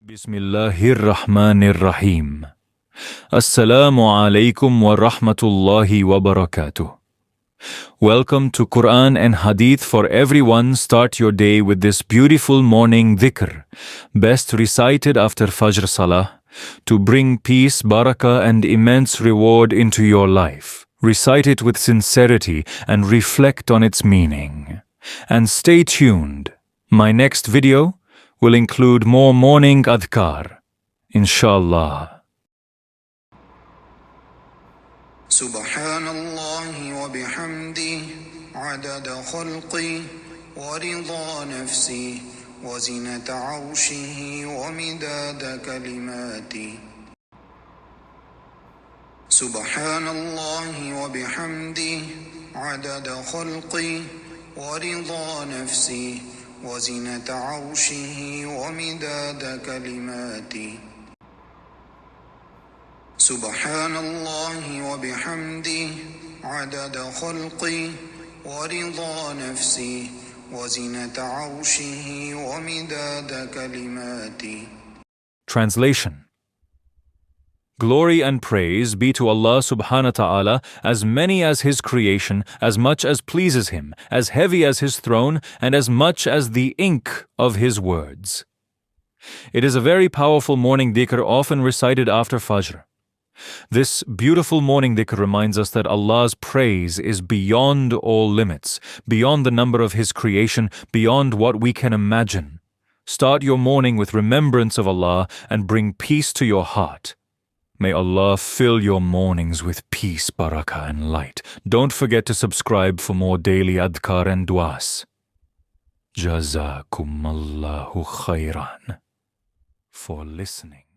Bismillahirrahmanirrahim. Assalamu alaikum wa rahmatullahi wa barakatuh. Welcome to Quran and Hadith for everyone. Start your day with this beautiful morning dhikr, best recited after Fajr Salah, to bring peace, barakah and immense reward into your life. Recite it with sincerity and reflect on its meaning. And stay tuned. My next video will include more morning adkaar, inshallah. SubhanAllahi wa bihamdihi, adada khalqihi, wa rida nafsihi, wa zinata arshihi, wa midada kalimatihi. SubhanAllahi wa bihamdihi, adada khalqihi, wa rida nafsihi, wa zinata arshihi, wa midada kalimatihi. SubhanAllahi wa bihamdihi, adada khalqihi, wa rida nafsihi, wa zinata arshihi, wa midada kalimatihi. Translation. Glory and praise be to Allah subhanahu wa ta'ala, as many as His creation, as much as pleases Him, as heavy as His throne, and as much as the ink of His words. It is a very powerful morning dhikr often recited after Fajr. This beautiful morning dhikr reminds us that Allah's praise is beyond all limits, beyond the number of His creation, beyond what we can imagine. Start your morning with remembrance of Allah and bring peace to your heart. May Allah fill your mornings with peace, barakah and light. Don't forget to subscribe for more daily adkaar and du'as. Jazakum Allahu khairan for listening.